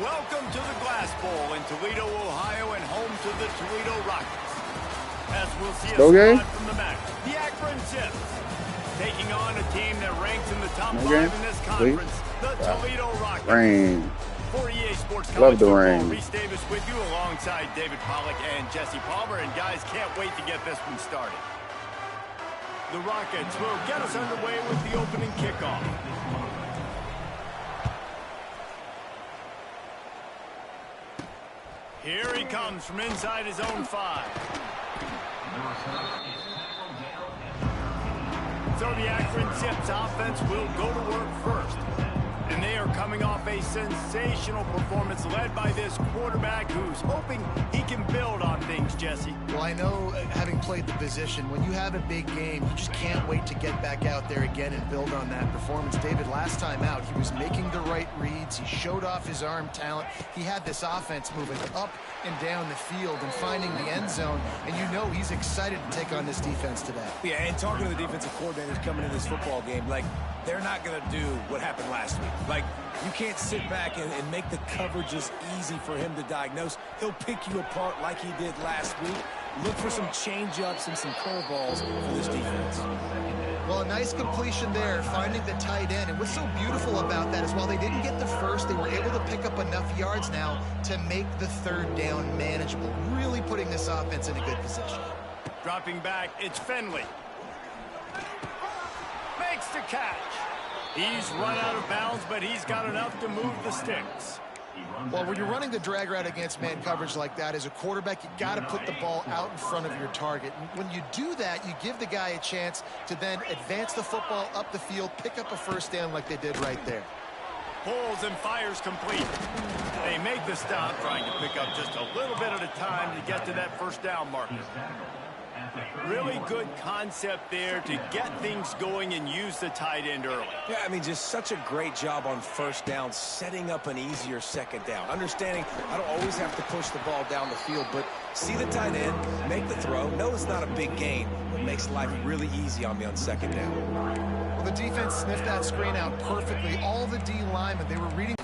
Welcome to the Glass Bowl in Toledo, Ohio, and home to the Toledo Rockets. As we'll see a squad from the match, the Akron Zips, taking on a team that ranks in the top 5 in this conference, the Toledo Rockets. Rain. For EA Sports Love College the Football, rain. Reese Davis with you alongside David Pollack and Jesse Palmer. And guys, can't wait to get this one started. The Rockets will get us underway with the opening kickoff. Here he comes from inside his own 5. So the Akron Zips offense will go to work first. And they are coming off a sensational performance led by this quarterback who's hoping he can build on things, Jesse. Well, I know, having played the position, when you have a big game, you just can't wait to get back out there again and build on that performance. David, last time out, he was making the right reads. He showed off his arm talent. He had this offense moving up and down the field and finding the end zone. And you know he's excited to take on this defense today. Yeah, and talking to the defensive coordinators coming in this football game, like, they're not going to do what happened last week. Like, you can't sit back and make the coverages easy for him to diagnose. He'll pick you apart like he did last week. Look for some change-ups and some curveballs for this defense. Well, a nice completion there, finding the tight end. And what's so beautiful about that is while they didn't get the first, they were able to pick up enough yards now to make the third down manageable, really putting this offense in a good position. Dropping back, it's Finley. Makes the catch. He's run out of bounds, but he's got enough to move the sticks. Well, when you're running the drag route against man coverage like that, as a quarterback, you got to put the ball out in front of your target. And when you do that, you give the guy a chance to then advance the football up the field, pick up a first down like they did right there. Pulls and fires complete. They make the stop, trying to pick up just a little bit at a time to get to that first down marker. Really good concept there to get things going and use the tight end early. Yeah, I mean, just such a great job on first down, setting up an easier second down. Understanding I don't always have to push the ball down the field, but see the tight end, make the throw. No, it's not a big gain, but makes life really easy on me on second down. Well, the defense sniffed that screen out perfectly. All the D linemen, they were reading.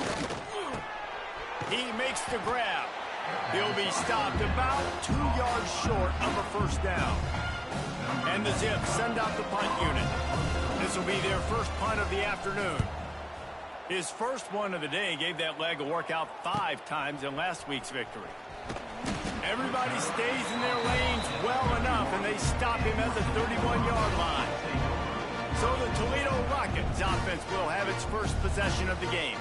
He makes the grab. He'll be stopped about 2 yards short of a first down. And the Zips send out the punt unit. This will be their first punt of the afternoon. His first one of the day gave that leg a workout 5 times in last week's victory. Everybody stays in their lanes well enough, and they stop him at the 31-yard line. So the Toledo Rockets offense will have its first possession of the game.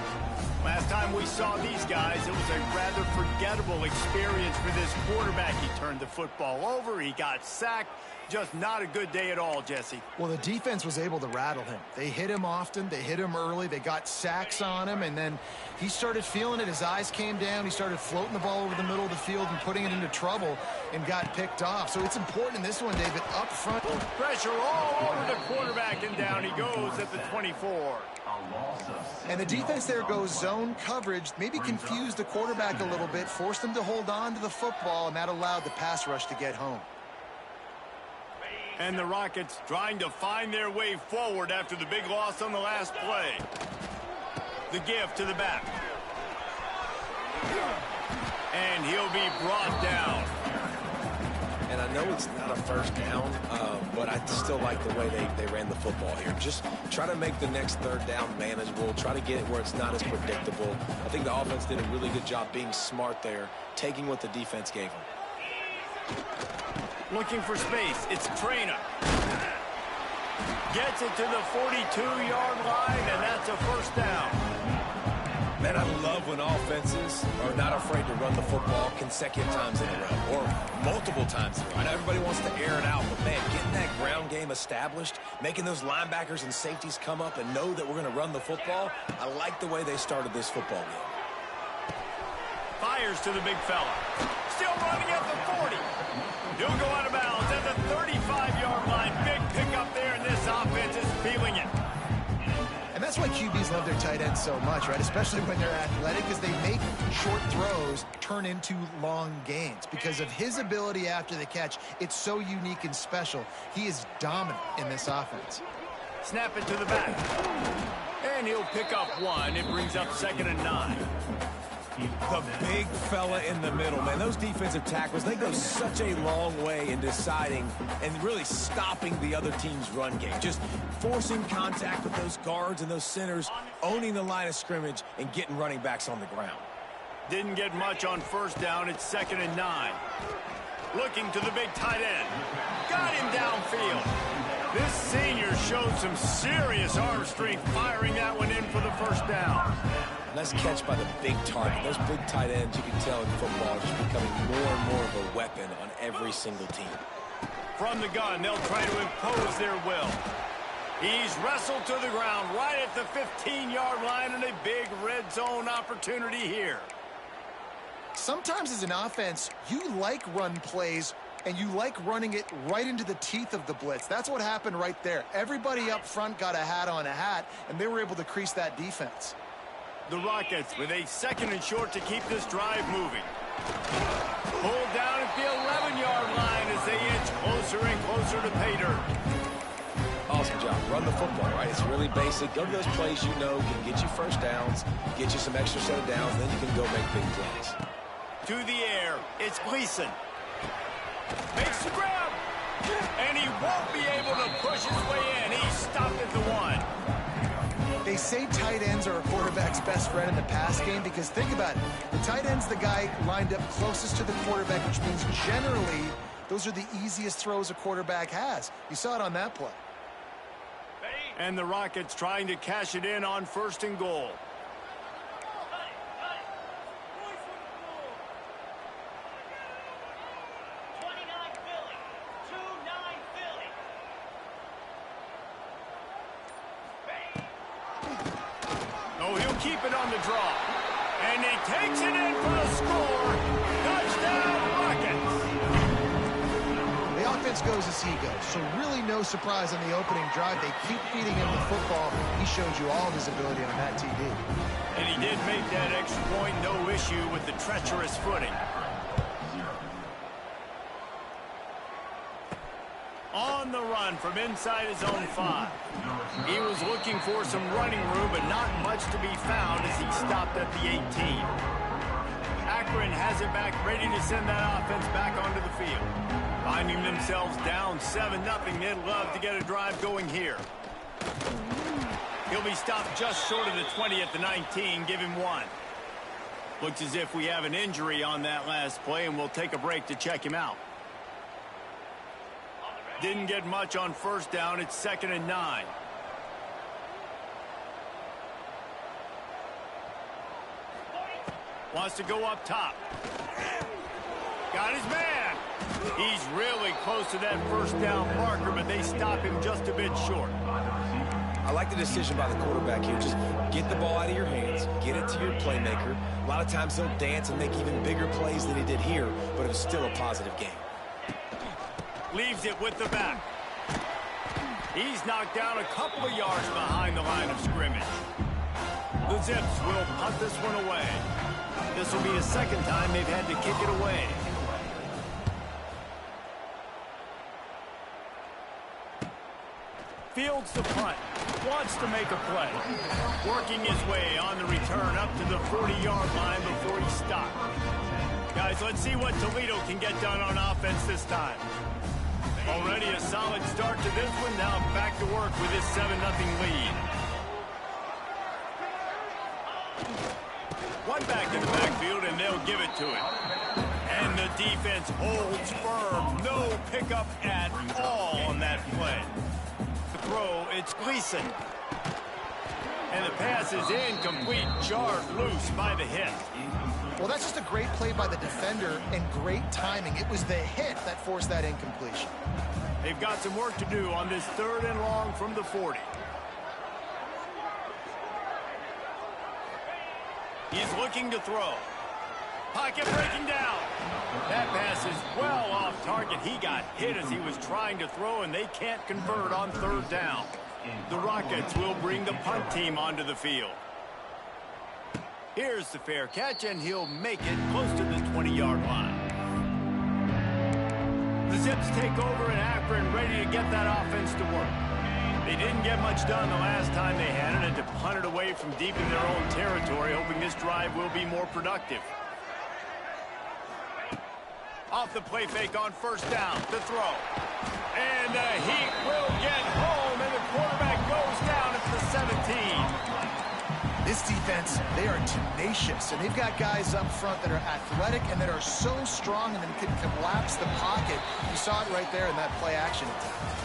Last time we saw these guys, it was a rather forgettable experience for this quarterback. He turned the football over, he got sacked. Just not a good day at all, Jesse. Well, the defense was able to rattle him. They hit him often, they hit him early, they got sacks on him, and then he started feeling it. His eyes came down, he started floating the ball over the middle of the field and putting it into trouble and got picked off. So it's important in this one, David, up front. Pressure all over the quarterback, and down he goes at the 24. And the defense there goes zone coverage, maybe confused the quarterback a little bit, forced him to hold on to the football, and that allowed the pass rush to get home. And the Rockets trying to find their way forward after the big loss on the last play. The give to the back. And he'll be brought down. And I know it's not a first down, but I still like the way they ran the football here. Just try to make the next third down manageable. Try to get it where it's not as predictable. I think the offense did a really good job being smart there, taking what the defense gave them. Looking for space. It's Trainer. Gets it to the 42-yard line, and that's a first down. Man, I love when offenses are not afraid to run the football consecutive times in a row or multiple times in a row. I know everybody wants to air it out, but, man, getting that ground game established, making those linebackers and safeties come up and know that we're going to run the football, I like the way they started this football game. Fires to the big fella. Still running at the 40. He'll go out of bounds at the 35-yard line. Big pickup there, and this offense is feeling it. And that's why QBs love their tight ends so much, right? Especially when they're athletic, because they make short throws turn into long gains. Because of his ability after the catch, it's so unique and special. He is dominant in this offense. Snap it to the back. And he'll pick up one. It brings up 2nd and 9. The big fella in the middle, man. Those defensive tackles, they go such a long way in deciding and really stopping the other team's run game. Just forcing contact with those guards and those centers, owning the line of scrimmage, and getting running backs on the ground. Didn't get much on first down. It's 2nd and 9. Looking to the big tight end. Got him downfield. This senior showed some serious arm strength firing that one in for the first down. Nice catch by the big target. Those big tight ends, you can tell in football, are just becoming more and more of a weapon on every single team. From the gun, they'll try to impose their will. He's wrestled to the ground right at the 15-yard line, and a big red zone opportunity here. Sometimes as an offense, you like run plays, and you like running it right into the teeth of the blitz. That's what happened right there. Everybody up front got a hat on a hat, and they were able to crease that defense. The Rockets with a 2nd and short to keep this drive moving. Pulled down at the 11-yard line as they inch closer and closer to pay dirt. Awesome job. Run the football, right? It's really basic. Go to those plays you know can get you first downs, get you some extra set of downs, then you can go make big plays. To the air, it's Gleason. Makes the grab, and he won't be able to push his way in. He's stopped at the 1. They say tight ends are a quarterback's best friend in the pass game because think about it. The tight end's the guy lined up closest to the quarterback, which means generally those are the easiest throws a quarterback has. You saw it on that play. And the Rockets trying to cash it in on 1st and goal. Oh, he'll keep it on the draw. And he takes it in for the score. Touchdown, Rockets. The offense goes as he goes, so really no surprise on the opening drive. They keep feeding him the football. He showed you all of his ability on that TD. And he did make that extra point, no issue with the treacherous footing. On the run from inside his own 5. He was looking for some running room, but not much to be found as he stopped at the 18. Akron has it back, ready to send that offense back onto the field. Finding themselves down 7-0, they'd love to get a drive going here. He'll be stopped just short of the 20 at the 19, give him 1. Looks as if we have an injury on that last play, and we'll take a break to check him out. Didn't get much on first down. It's 2nd and 9. Wants to go up top. Got his man. He's really close to that first down marker, but they stop him just a bit short. I like the decision by the quarterback here. Just get the ball out of your hands, get it to your playmaker. A lot of times he'll dance and make even bigger plays than he did here, but it was still a positive game. Leaves it with the back. He's knocked down a couple of yards behind the line of scrimmage. The Zips will punt this one away. This will be the 2nd time they've had to kick it away. Fields the punt. Wants to make a play. Working his way on the return up to the 40-yard line before he stopped. Guys, let's see what Toledo can get done on offense this time. Already a solid start to this one. Now back to work with this 7-0 lead. One back in the backfield, and they'll give it to him. And the defense holds firm. No pickup at all on that play. The throw, it's Gleason. And the pass is incomplete, jarred loose by the hit. Well, that's just a great play by the defender and great timing. It was the hit that forced that incompletion. They've got some work to do on this 3rd and long from the 40. He's looking to throw. Pocket breaking down. That pass is well off target. He got hit as he was trying to throw, and they can't convert on 3rd down. The Rockets will bring the punt team onto the field. Here's the fair catch, and he'll make it close to the 20-yard line. The Zips take over, and Akron ready to get that offense to work. They didn't get much done the last time they had it, and to punt it away from deep in their own territory, hoping this drive will be more productive. Off the play fake on first down to throw. And the heat will get home, and the quarterback goes down at the 17. This defense, they are tenacious, and they've got guys up front that are athletic and that are so strong and then can collapse the pocket. You saw it right there in that play action attack.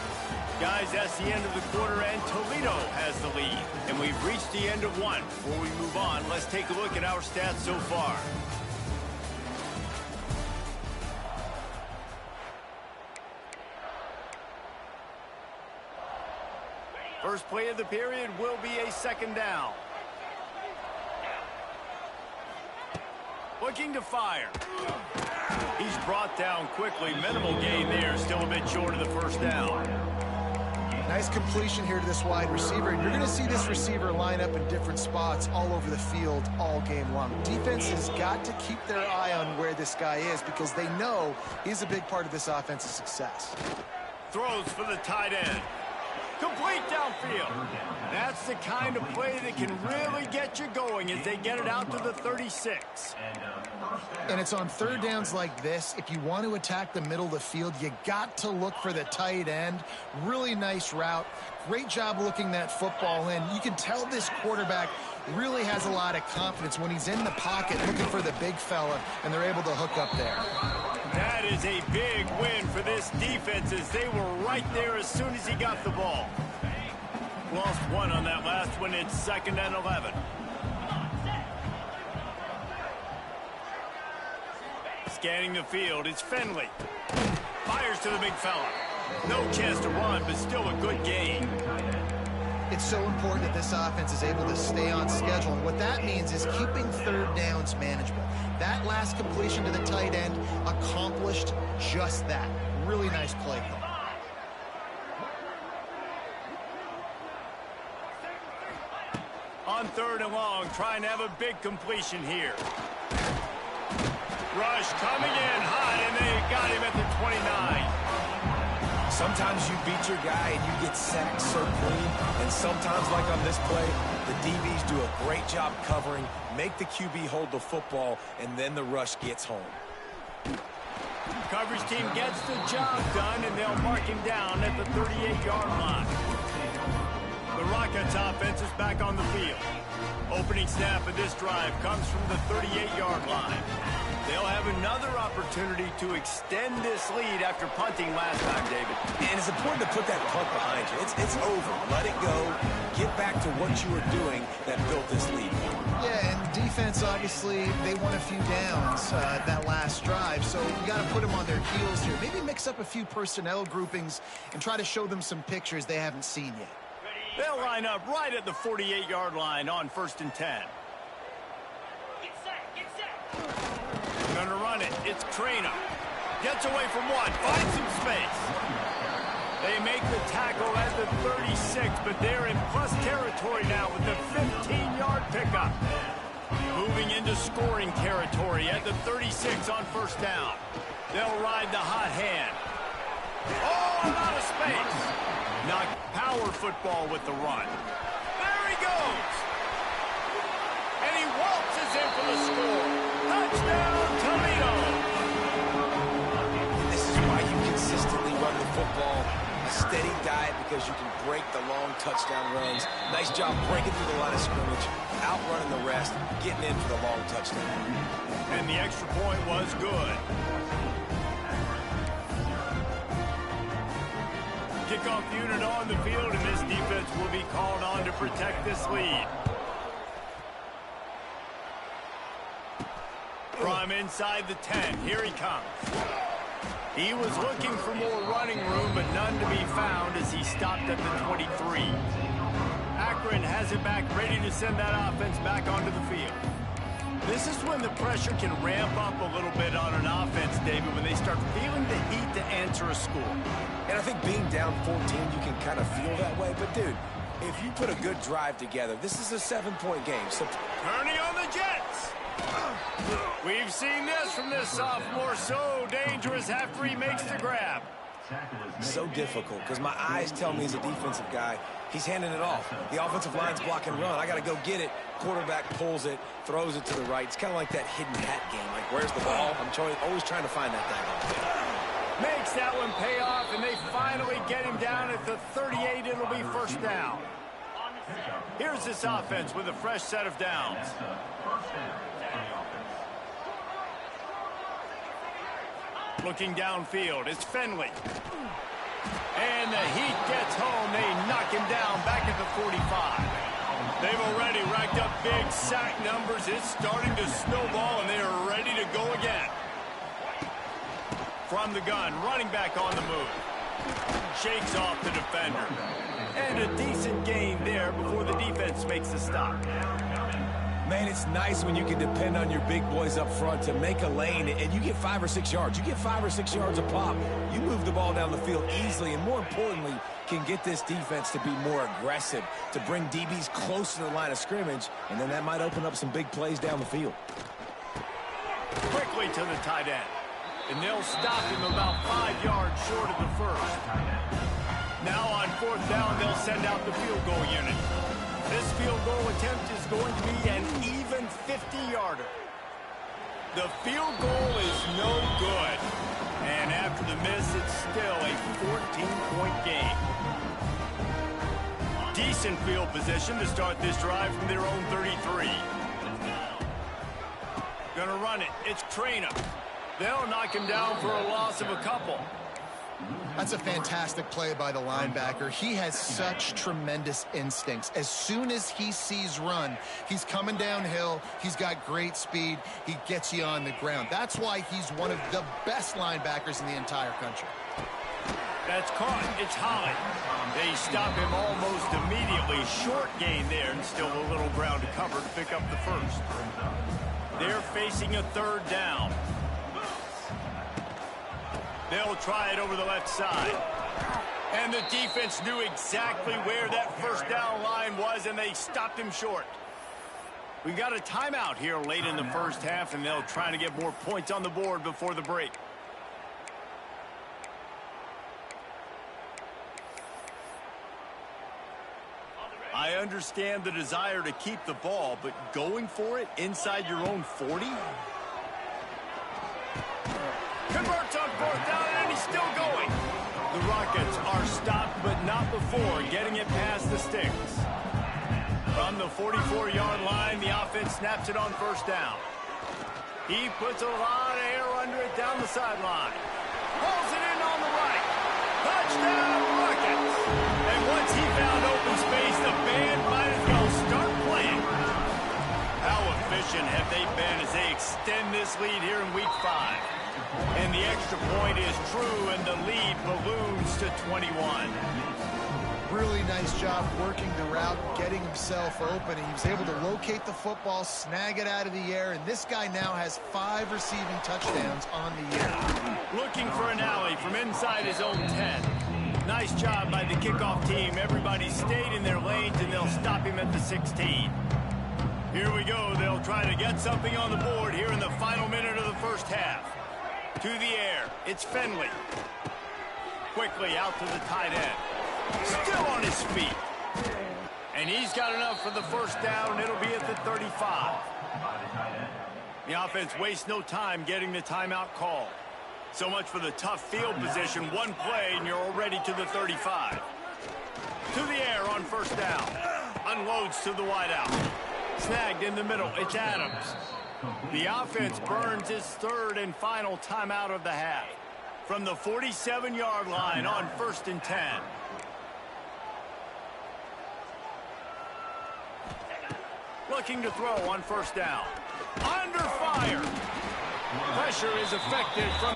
Guys, that's the end of the quarter, and Toledo has the lead. And we've reached the end of one. Before we move on, let's take a look at our stats so far. First play of the period will be a second down. Looking to fire. He's brought down quickly. Minimal gain there. Still a bit short of the first down. Nice completion here to this wide receiver. And you're going to see this receiver line up in different spots all over the field all game long. Defense has got to keep their eye on where this guy is because they know he's a big part of this offense's success. Throws for the tight end. Complete downfield. That's the kind of play that can really get you going as they get it out to the 36. And it's on third downs like this. If you want to attack the middle of the field, you got to look for the tight end. Really nice route. Great job looking that football in. You can tell this quarterback really has a lot of confidence when he's in the pocket looking for the big fella, and they're able to hook up there. That is a big win for this defense as they were right there as soon as he got the ball. Lost one on that last one. It's 2nd and 11. Scanning the field, it's Finley. Fires to the big fella. No chance to run, but still a good gain. It's so important that this offense is able to stay on schedule, and what that means is keeping third downs manageable. That last completion to the tight end accomplished just that. Really nice play call. On 3rd and long, trying to have a big completion here. Rush coming in hot, and they got him at the 29. Sometimes you beat your guy and you get sacked so clean, and sometimes, like on this play, the DBs do a great job covering, make the QB hold the football, and then the rush gets home. Coverage team gets the job done, and they'll mark him down at the 38-yard line. The Rockets offense is back on the field. Opening snap of this drive comes from the 38-yard line. They'll have another opportunity to extend this lead after punting last time, David. And it's important to put that punt behind you. It's over. Let it go. Get back to what you were doing that built this lead. Yeah, and defense, obviously, they won a few downs that last drive, so you got to put them on their heels here. Maybe mix up a few personnel groupings and try to show them some pictures they haven't seen yet. They'll line up right at the 48-yard line on 1st and 10. Going to run it. It's Trainer. Gets away from one. Finds some space. They make the tackle at the 36, but they're in plus territory now with the 15-yard pickup. Moving into scoring territory at the 36 on 1st down. They'll ride the hot hand. Oh, out of space. Not power football with the run. There he goes. And he waltzes in for the score. Touchdown, Toledo. This is why you consistently run the football. A steady diet because you can break the long touchdown runs. Nice job breaking through the line of scrimmage, outrunning the rest, getting in for the long touchdown. And the extra point was good. Kickoff unit on the field, and this defense will be called on to protect this lead. From inside the 10, here he comes. He was looking for more running room, but none to be found as he stopped at the 23. Akron has it back, ready to send that offense back onto the field. This is when the pressure can ramp up a little bit on an offense, David, when they start feeling the heat to answer a score. And I think being down 14, you can kind of feel that way. But, dude, if you put a good drive together, this is a 7-point game. So turning on the Jets. We've seen this from this sophomore, so dangerous after he makes the grab. So difficult because my eyes tell me as a defensive guy, he's handing it off. The offensive line's block and run. I got to go get it. Quarterback pulls it, throws it to the right. It's kind of like that hidden hat game. Like, where's the ball? I'm always trying to find that guy. Makes that one pay off, and they finally get him down at the 38. It'll be first down. Here's this offense with a fresh set of downs. Looking downfield, it's Finley. And the heat gets home. They knock him down back at the 45. They've already racked up big sack numbers. It's starting to snowball, and they are ready to go again. From the gun, running back on the move. Shakes off the defender. And a decent gain there before the defense makes the stop. Man, it's nice when you can depend on your big boys up front to make a lane, and you get 5 or 6 yards. You get 5 or 6 yards a pop. You move the ball down the field easily, and more importantly, can get this defense to be more aggressive, to bring DBs close to the line of scrimmage, and then that might open up some big plays down the field. Quickly to the tight end. And they'll stop him about 5 yards short of the first. Now on fourth down, they'll send out the field goal unit. This field goal attempt is going to be an even 50-yarder. The field goal is no good. And after the miss, it's still a 14-point game. Decent field position to start this drive from their own 33. Gonna run it. It's Trainer. They'll knock him down for a loss of a couple. That's a fantastic play by the linebacker. He has such tremendous instincts. As soon as he sees run, he's coming downhill. He's got great speed. He gets you on the ground. That's why he's one of the best linebackers in the entire country. That's caught. It's Holly. They stop him almost immediately. Short gain there, and still a little ground to cover to pick up the first. They're facing a third down. They'll try it over the left side. And the defense knew exactly where that first down line was, and they stopped him short. We got a timeout here late in the first half, and they'll try to get more points on the board before the break. I understand the desire to keep the ball, but going for it inside your own 40? Converts on fourth down, and he's still going. The Rockets are stopped, but not before getting it past the sticks. From the 44-yard line, the offense snaps it on first down. He puts a lot of air under it down the sideline. Pulls it in on the right. Touchdown, Rockets. And once he found open space, the band might as well start playing. How efficient have they been as they extend this lead here in Week 5? And the extra point is true, and the lead balloons to 21. Really nice job working the route, getting himself open. He was able to locate the football, snag it out of the air, and this guy now has 5 receiving touchdowns on the year. Looking for an alley from inside his own 10. Nice job by the kickoff team. Everybody stayed in their lanes, and they'll stop him at the 16. Here we go. They'll try to get something on the board here in the final minute of the first half. To the air, it's Finley. Quickly out to the tight end. Still on his feet. And he's got enough for the first down. It'll be at the 35. The offense wastes no time getting the timeout called. So much for the tough field position. One play, and you're already to the 35. To the air on first down. Unloads to the wideout. Snagged in the middle. It's Adams. The offense burns its third and final timeout of the half. From the 47-yard line on 1st and 10. Looking to throw on first down. Under fire. Pressure is effective from...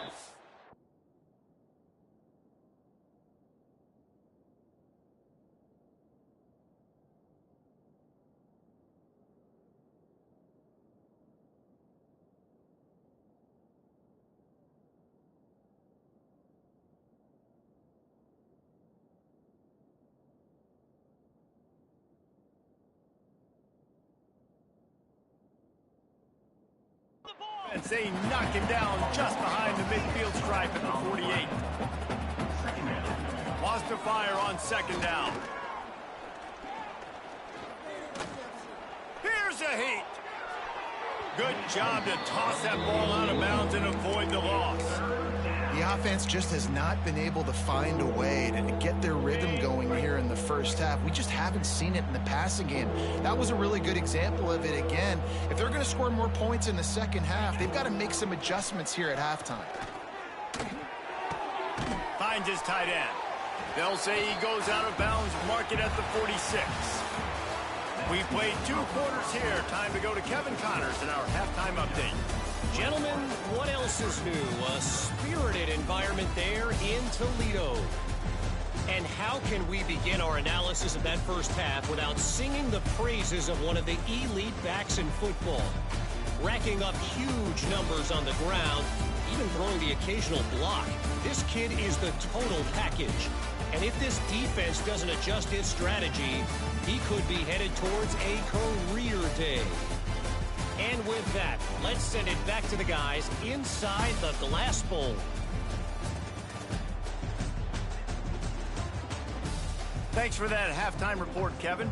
They knock him down just behind the midfield stripe at the 48. fire on second down. Here's a heat. Good job to toss that ball out of bounds and avoid the loss. The offense just has not been able to find a way to get their rhythm going here in the first half. We just haven't seen it in the passing game. That was a really good example of it again. If they're going to score more points in the second half, they've got to make some adjustments here at halftime. Finds his tight end. They'll say he goes out of bounds, mark it at the 46. We played 2 quarters here. Time to go to Kevin Connors in our halftime update. Gentlemen, what else is new? A spirited environment there in Toledo. And how can we begin our analysis of that first half without singing the praises of one of the elite backs in football? Racking up huge numbers on the ground, even throwing the occasional block. This kid is the total package. And if this defense doesn't adjust its strategy, he could be headed towards a career day. And with that, let's send it back to the guys inside the glass bowl. Thanks for that halftime report, Kevin.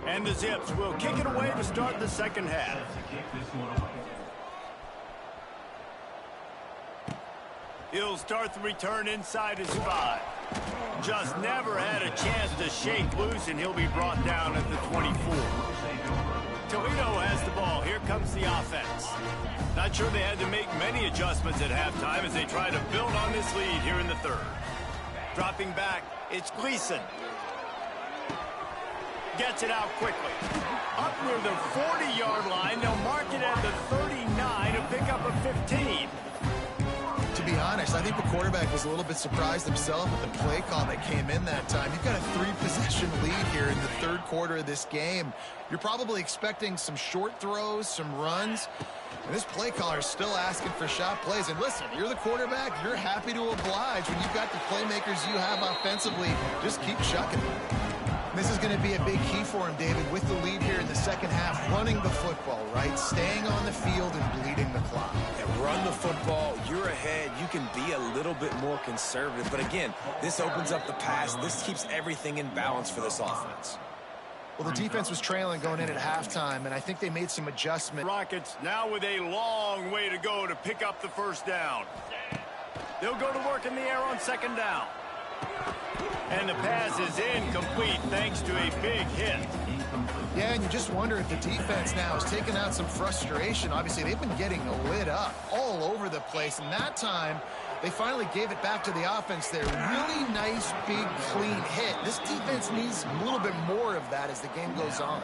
And the Zips will kick it away to start the second half. He'll start the return inside his 5. Just never had a chance to shake loose, and he'll be brought down at the 24. Toledo has the ball. Here comes the offense. Not sure they had to make many adjustments at halftime as they try to build on this lead here in the third. Dropping back, it's Gleason. Gets it out quickly. Up near the 40-yard line. They'll mark it at the 39 to pick up a 15. To be honest, I think the quarterback was a little bit surprised himself with the play call that came in that time. You've got a 3-possession lead here in the third quarter of this game. You're probably expecting some short throws, some runs. And this play caller is still asking for shot plays. And listen, you're the quarterback. You're happy to oblige when you've got the playmakers you have offensively. Just keep chucking. This is going to be a big key for him, David, with the lead here in the second half, running the football, right? Staying on the field and bleeding the clock. Yeah, run the football. You're ahead. You can be a little bit more conservative. But again, this opens up the pass. This keeps everything in balance for this offense. Well, the defense was trailing going in at halftime, and I think they made some adjustments. Rockets now with a long way to go to pick up the first down. They'll go to work in the air on second down. And the pass is incomplete thanks to a big hit. Yeah, and you just wonder if the defense now has taken out some frustration. Obviously, they've been getting lit up all over the place. And that time, they finally gave it back to the offense there. Really nice, big, clean hit. This defense needs a little bit more of that as the game goes on.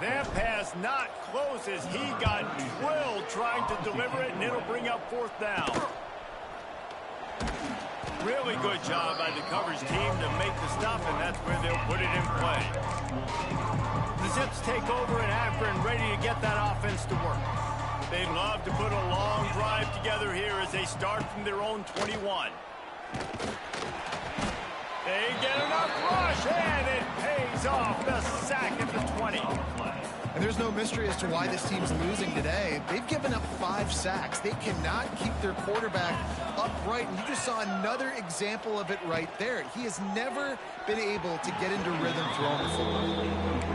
That pass not close as he got drilled trying to deliver it, and it'll bring up fourth down. Really good job by the coverage team to make the stop, and that's where they'll put it in play. The Zips take over in Akron, ready to get that offense to work. They'd love to put a long drive together here as they start from their own 21. They get enough rush, and it pays off. The sack at the 20. And there's no mystery as to why this team's losing today. They've given up 5 sacks. They cannot keep their quarterback upright. And you just saw another example of it right there. He has never been able to get into rhythm throwing the football.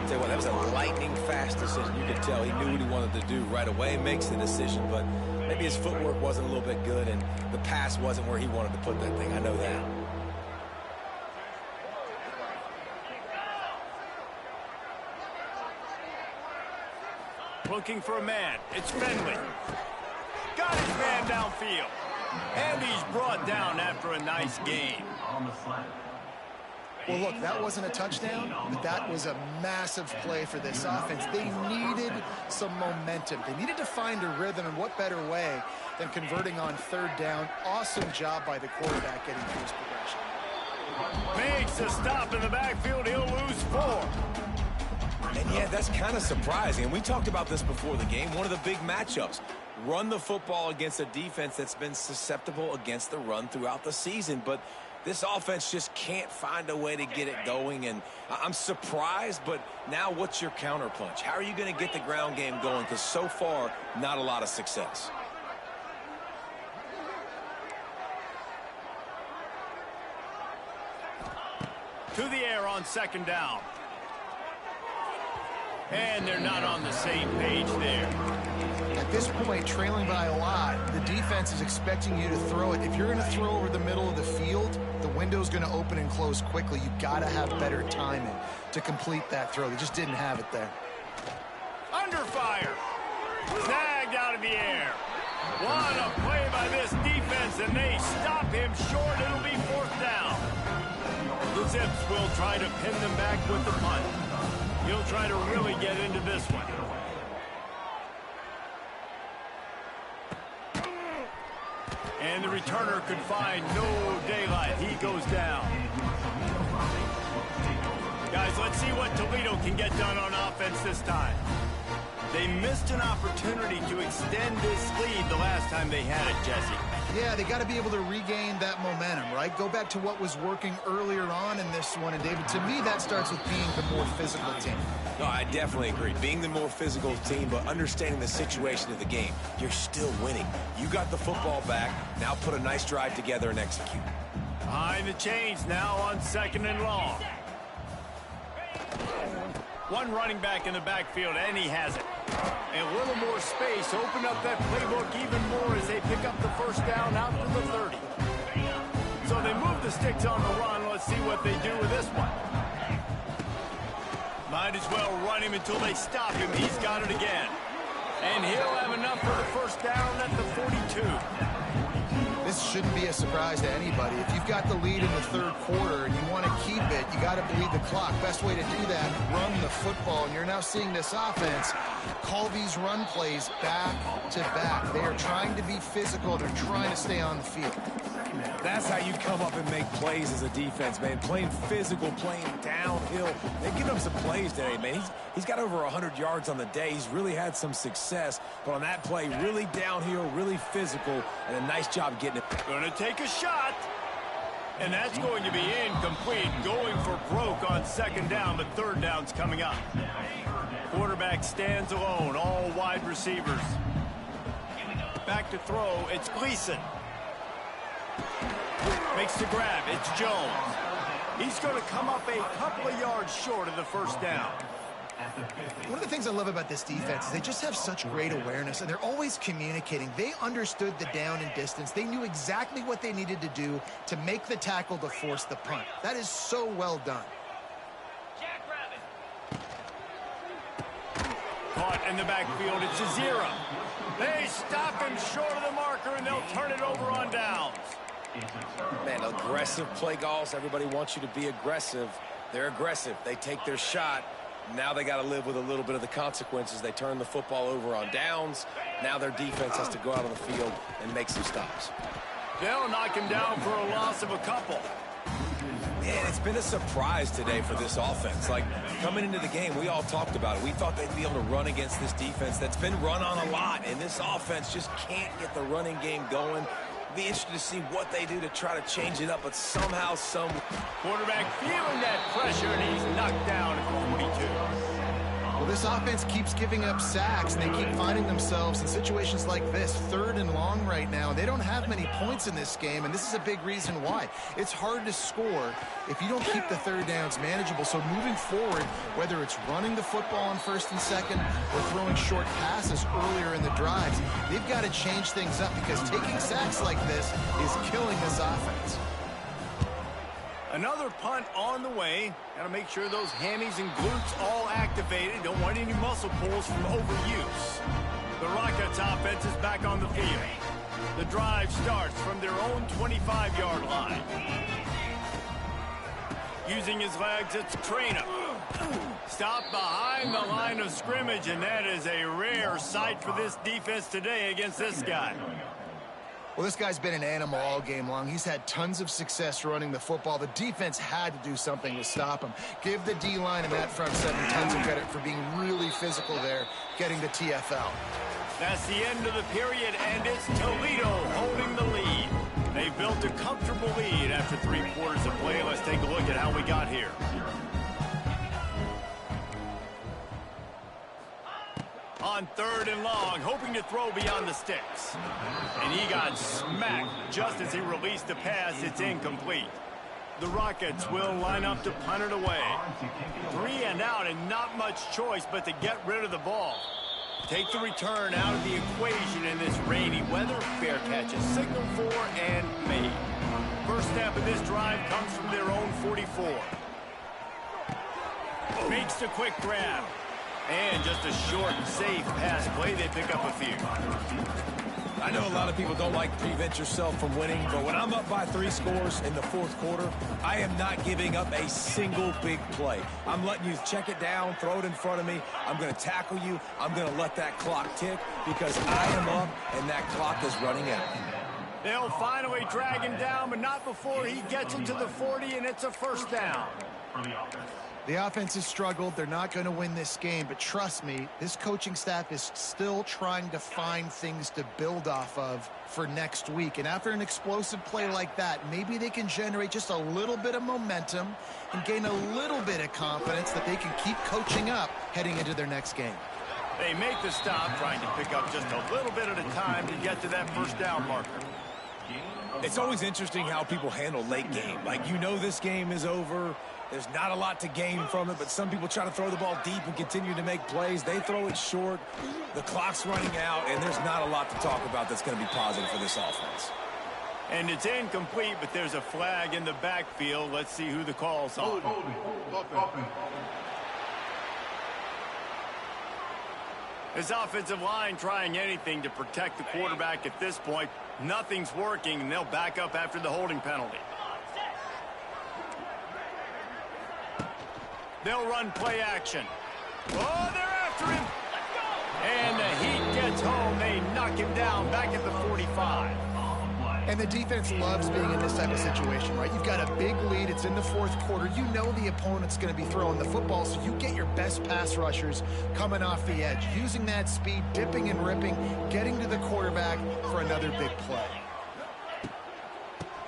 Tell you what, that was a lightning-fast decision. You could tell he knew what he wanted to do right away. Makes the decision, but maybe his footwork wasn't a little bit good, and the pass wasn't where he wanted to put that thing. I know that. Looking for a man. It's Finley. Got his man downfield. And he's brought down after a nice game. Well, look, that wasn't a touchdown, but that was a massive play for this offense. They needed some momentum. They needed to find a rhythm, and what better way than converting on third down. Awesome job by the quarterback getting through his progression. Makes a stop in the backfield. He'll lose 4. And yeah, that's kind of surprising. And we talked about this before the game. One of the big matchups. Run the football against a defense that's been susceptible against the run throughout the season. But this offense just can't find a way to get it going. And I'm surprised, but now what's your counterpunch? How are you going to get the ground game going? Because so far, not a lot of success. To the air on second down. And they're not on the same page there. At this point, trailing by a lot, the defense is expecting you to throw it. If you're going to throw over the middle of the field, the window's going to open and close quickly. You've got to have better timing to complete that throw. They just didn't have it there. Under fire. Snagged out of the air. What a play by this defense, and they stop him short. It'll be fourth down. The Zips will try to pin them back with the punt. He'll try to really get into this one. And the returner could find no daylight. He goes down. Guys, let's see what Toledo can get done on offense this time. They missed an opportunity to extend this lead the last time they had it, Jesse. Yeah, they got to be able to regain that momentum, right? Go back to what was working earlier on in this one. And, David, to me, that starts with being the more physical team. No, I definitely agree. Being the more physical team, but understanding the situation of the game. You're still winning. You got the football back. Now put a nice drive together and execute. Behind the chains now on second and long. One running back in the backfield, and he has it. And a little more space. Open up that playbook even more as they pick up the first down out to the 30. So they move the sticks on the run. Let's see what they do with this one. Might as well run him until they stop him. He's got it again. And he'll have enough for the first down at the 42. This shouldn't be a surprise to anybody. If you've got the lead in the third quarter and you want to keep it, you got to bleed the clock. Best way to do that, run the football. And you're now seeing this offense call these run plays back to back. They are trying to be physical. They're trying to stay on the field. That's how you come up and make plays as a defense, man. Playing physical, playing downhill. They've given up some plays today, man. He's got over 100 yards on the day. He's really had some success. But on that play, really downhill, really physical, and a nice job getting it. Going to take a shot. And that's going to be incomplete. Going for broke on second down, but third down's coming up. Quarterback stands alone, all wide receivers. Back to throw, it's Gleason. Makes the grab, it's Jones. He's going to come up a couple of yards short of the first down. One of the things I love about this defense is they just have such great awareness, and they're always communicating. They understood the down and distance. They knew exactly what they needed to do to make the tackle to force the punt. That is so well done. Caught in the backfield, it's Azira. They stop him short of the marker, and they'll turn it over on downs. Man, aggressive play calls. Everybody wants you to be aggressive. They're aggressive. They take their shot. Now they got to live with a little bit of the consequences. They turn the football over on downs. Now their defense has to go out on the field and make some stops. They'll knock him down for a loss of a couple. Man, it's been a surprise today for this offense. Like, coming into the game, we all talked about it. We thought they'd be able to run against this defense that's been run on a lot, and this offense just can't get the running game going. Be interested to see what they do to try to change it up, but somehow, some quarterback feeling that pressure, and he's knocked down at 42. Well, this offense keeps giving up sacks, and they keep finding themselves in situations like this, third and long right now. They don't have many points in this game, and this is a big reason why. It's hard to score if you don't keep the third downs manageable. So moving forward, whether it's running the football on first and second or throwing short passes earlier in the drives, they've got to change things up because taking sacks like this is killing this offense. Another punt on the way. Got to make sure those hammies and glutes all activated. Don't want any muscle pulls from overuse. The Rockets offense is back on the field. The drive starts from their own 25-yard line. Using his legs, it's Trainer. Stopped behind the line of scrimmage, and that is a rare sight for this defense today against this guy. Well, this guy's been an animal all game long. He's had tons of success running the football. The defense had to do something to stop him. Give the D-line and that front seven tons of credit for being really physical there, getting the TFL. That's the end of the period, and it's Toledo holding the lead. They built a comfortable lead after 3 quarters of play. Let's take a look at how we got here. On third and long, hoping to throw beyond the sticks. And he got smacked just as he released the pass. It's incomplete. The Rockets will line up to punt it away. 3 and out, and not much choice but to get rid of the ball. Take the return out of the equation in this rainy weather. Fair catch is signaled for and made. First snap of this drive comes from their own 44. Makes the quick grab. And just a short, safe pass play. They pick up a few. I know a lot of people don't like to prevent yourself from winning, but when I'm up by 3 scores in the fourth quarter, I am not giving up a single big play. I'm letting you check it down, throw it in front of me. I'm going to tackle you. I'm going to let that clock tick because I am up and that clock is running out. They'll finally drag him down, but not before he gets into the 40, and it's a first down. The offense has struggled. They're not going to win this game, but trust me, this coaching staff is still trying to find things to build off of for next week. And after an explosive play like that, maybe they can generate just a little bit of momentum and gain a little bit of confidence that they can keep coaching up heading into their next game. They make the stop, trying to pick up just a little bit at a time to get to that first down marker. It's always interesting how people handle late game. Like, you know this game is over. There's not a lot to gain from it, but some people try to throw the ball deep and continue to make plays. They throw it short. The clock's running out, and there's not a lot to talk about that's going to be positive for this offense. And it's incomplete, but there's a flag in the backfield. Let's see who the call's on. This offensive line trying anything to protect the quarterback at this point. Nothing's working, and they'll back up after the holding penalty. They'll run play action. Oh, they're after him. And the Heat gets home. They knock him down back at the 45. And the defense loves being in this type of situation, right? You've got a big lead. It's in the fourth quarter. You know the opponent's going to be throwing the football, so you get your best pass rushers coming off the edge, using that speed, dipping and ripping, getting to the quarterback for another big play.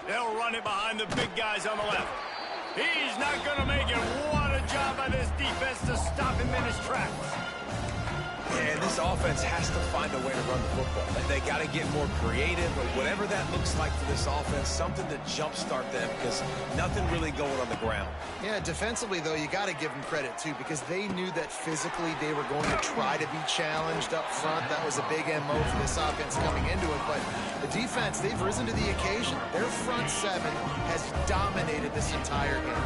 They'll run it behind the big guys on the left. He's not going to make it. What a job by this defense to stop him in his tracks. And this offense has to find a way to run the football. They got to get more creative, but whatever that looks like for this offense, something to jumpstart them because nothing really going on the ground. Yeah, defensively, though, you got to give them credit, too, because they knew that physically they were going to try to be challenged up front. That was a big MO for this offense coming into it, but the defense, they've risen to the occasion. Their front seven has dominated this entire game.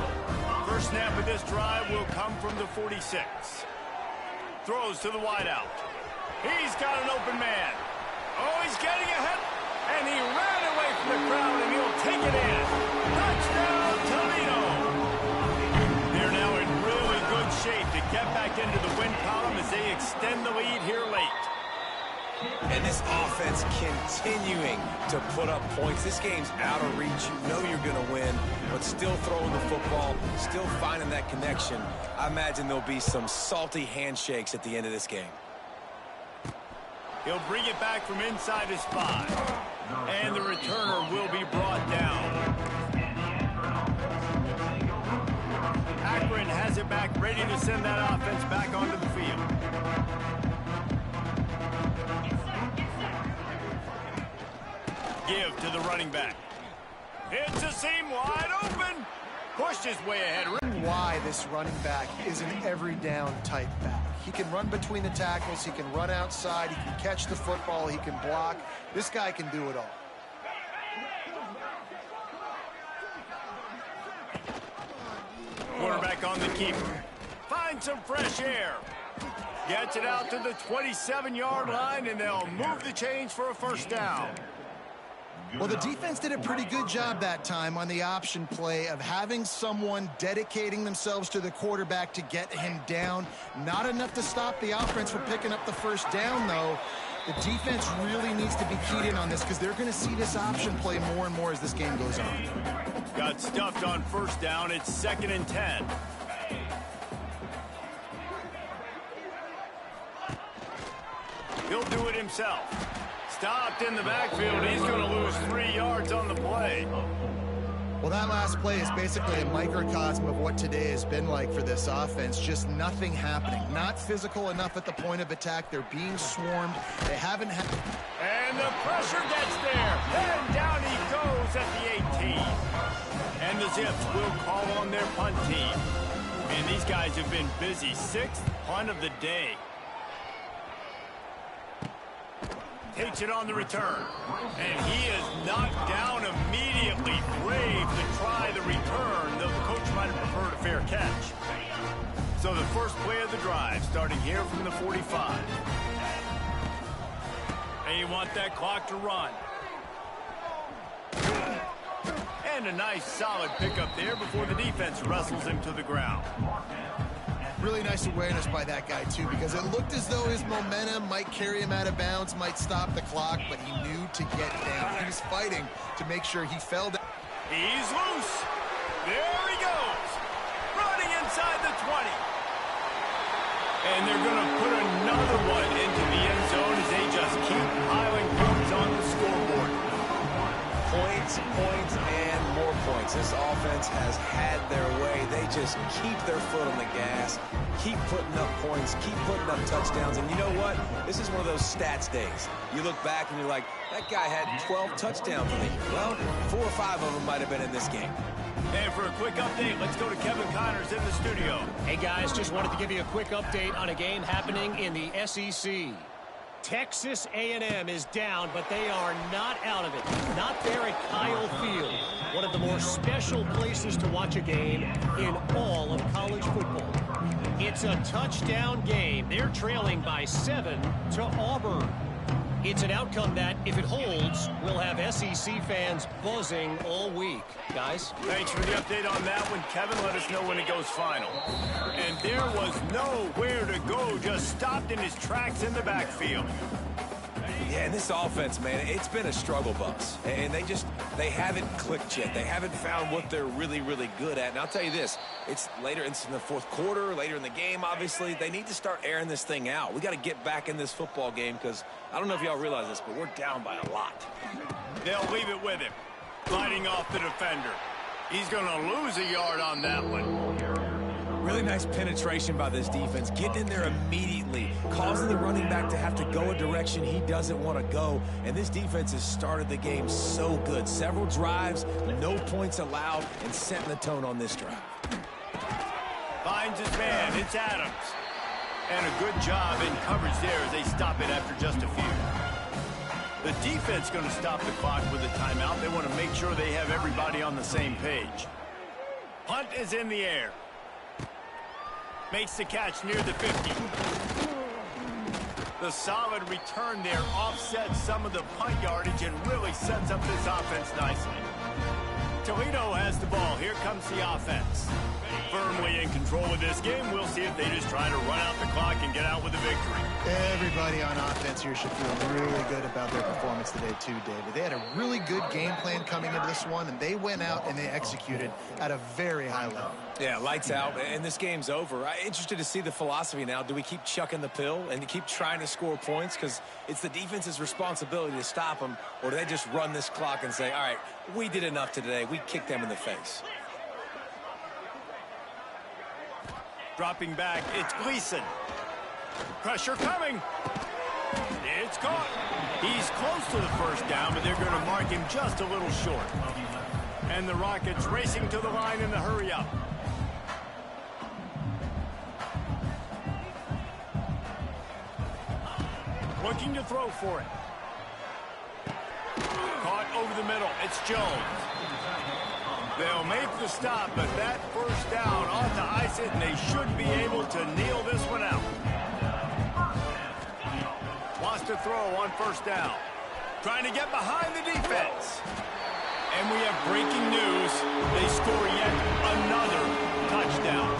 First snap of this drive will come from the 46. Throws to the wideout. He's got an open man. Oh, he's getting ahead. And he ran away from the crowd, and he'll take it in. Touchdown, Toledo. They're now in really good shape to get back into the win column as they extend the lead here late. And this offense continuing to put up points. This game's out of reach. You know you're going to win, but still throwing the football, still finding that connection. I imagine there'll be some salty handshakes at the end of this game. He'll bring it back from inside his 5. And the returner will be brought down. Akron has it back, ready to send that offense back onto the field. Give to the running back. Hits a seam wide open. Pushed his way ahead. Why this running back is an every down type back. He can run between the tackles. He can run outside. He can catch the football. He can block. This guy can do it all. Quarterback on the keeper. Finds some fresh air. Gets it out to the 27-yard line, and they'll move the chains for a first down. Well, the defense did a pretty good job that time on the option play of having someone dedicating themselves to the quarterback to get him down. Not enough to stop the offense from picking up the first down, though. The defense really needs to be keyed in on this because they're going to see this option play more and more as this game goes on. Got stuffed on first down. It's 2nd and 10. He'll do it himself. Stopped in the backfield. He's going to lose 3 yards on the play. Well, that last play is basically a microcosm of what today has been like for this offense. Just nothing happening. Not physical enough at the point of attack. They're being swarmed. They haven't had... And the pressure gets there. And down he goes at the 18. And And the Zips will call on their punt team. And these guys have been busy. 6th punt of the day. Takes it on the return. And he is knocked down immediately. Brave to try the return, though the coach might have preferred a fair catch. So the first play of the drive, starting here from the 45. They want that clock to run. And a nice solid pickup there before the defense wrestles him to the ground. Really nice awareness by that guy, too, because it looked as though his momentum might carry him out of bounds, might stop the clock, but he knew to get down. He was fighting to make sure he fell down. He's loose. There he goes. Running inside the 20. And they're going to put another one into the end zone as they just keep piling points on the scoreboard. Points, and more points. This offense has had their way. They just keep their foot on the gas, keep putting up points, keep putting up touchdowns. And you know what? This is one of those stats days. You look back and you're like, that guy had 12 touchdowns in the year. Well, 4 or 5 of them might have been in this game. And for a quick update, let's go to Kevin Connors in the studio. Hey, guys, just wanted to give you a quick update on a game happening in the SEC. Texas A&M is down, but they are not out of it. Not there at Kyle Field, one of the more special places to watch a game in all of college football. It's a touchdown game. They're trailing by 7 to Auburn. It's an outcome that, if it holds, will have SEC fans buzzing all week. Guys? Thanks for the update on that one, Kevin. Let us know when it goes final. And there was nowhere to go, just stopped in his tracks in the backfield. Yeah, and this offense, man, it's been a struggle bus. And they haven't clicked yet. They haven't found what they're really, really good at. And I'll tell you this, it's later in the fourth quarter, later in the game, obviously. They need to start airing this thing out. We got to get back in this football game because I don't know if y'all realize this, but we're down by a lot. They'll leave it with him. Gliding off the defender. He's going to lose a yard on that one. Really nice penetration by this defense, getting in there immediately, causing the running back to have to go a direction he doesn't want to go. And this defense has started the game so good. Several drives, no points allowed, and setting the tone on this drive. Finds his man. It's Adams. And a good job in coverage there as they stop it after just a few. The defense going to stop the clock with a timeout. They want to make sure they have everybody on the same page. Punt is in the air. Makes the catch near the 50. The solid return there offsets some of the punt yardage and really sets up this offense nicely. Toledo has the ball. Here comes the offense. Firmly in control of this game. We'll see if they just try to run out the clock and get out with a victory. Everybody on offense here should feel really good about their performance today too, David. They had a really good game plan coming into this one, and they went out and they executed at a very high level. Yeah, lights out, and this game's over. I'm interested to see the philosophy now. Do we keep chucking the pill and keep trying to score points because it's the defense's responsibility to stop them, or do they just run this clock and say, all right, we did enough today. We kicked them in the face. Dropping back, it's Gleason. Pressure coming. It's caught. He's close to the first down, but they're going to mark him just a little short. And the Rockets racing to the line in the hurry-up. Looking to throw for it. Caught over the middle. It's Jones. They'll make the stop, but that first down ought to ice it, and they should be able to kneel this one out. Wants to throw on first down. Trying to get behind the defense. And we have breaking news. They score yet another touchdown.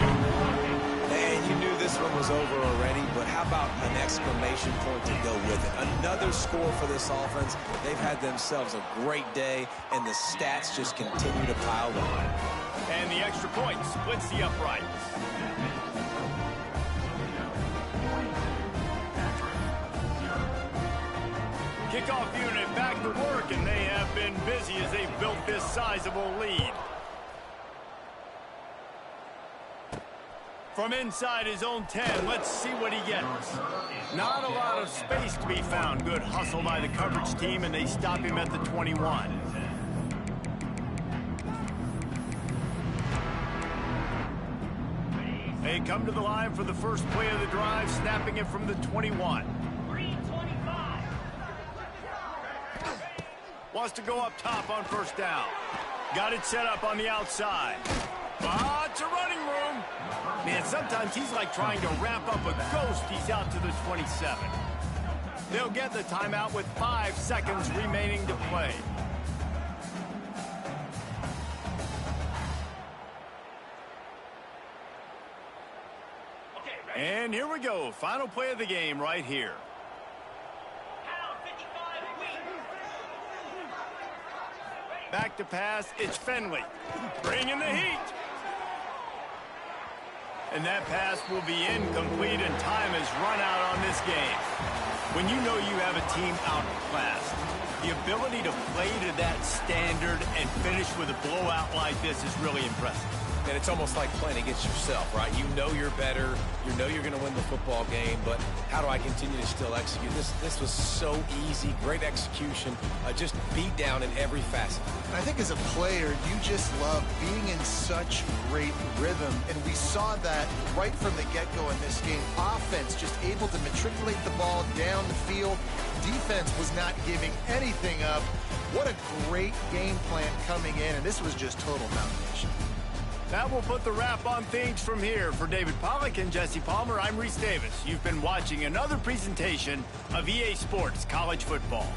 And you knew this one was over already, but how about an exclamation point to go with it? Another score for this offense. They've had themselves a great day, and the stats just continue to pile on. And the extra point splits the uprights. Kickoff unit back to work, and they have been busy as they've built this sizable lead. From inside his own 10, let's see what he gets. Not a lot of space to be found. Good hustle by the coverage team, and they stop him at the 21. They come to the line for the first play of the drive, snapping it from the 21. Wants to go up top on first down. Got it set up on the outside. It's a running room. Man, sometimes he's like trying to wrap up a ghost. He's out to the 27. They'll get the timeout with 5 seconds remaining to play. And here we go. Final play of the game right here. Back to pass. It's Fenley. Bringing the heat. And that pass will be incomplete, and time has run out on this game. When you know you have a team outclassed, the ability to play to that standard and finish with a blowout like this is really impressive. And it's almost like playing against yourself, right? You know you're better. You know you're going to win the football game, but how do I continue to still execute? This was so easy. Great execution. Just beat down in every facet. I think as a player, you just love being in such great rhythm, and we saw that right from the get-go in this game. Offense just able to matriculate the ball down the field. Defense was not giving anything up. What a great game plan coming in, and this was just total domination. That will put the wrap on things from here. For David Pollack and Jesse Palmer, I'm Reese Davis. You've been watching another presentation of EA Sports College Football.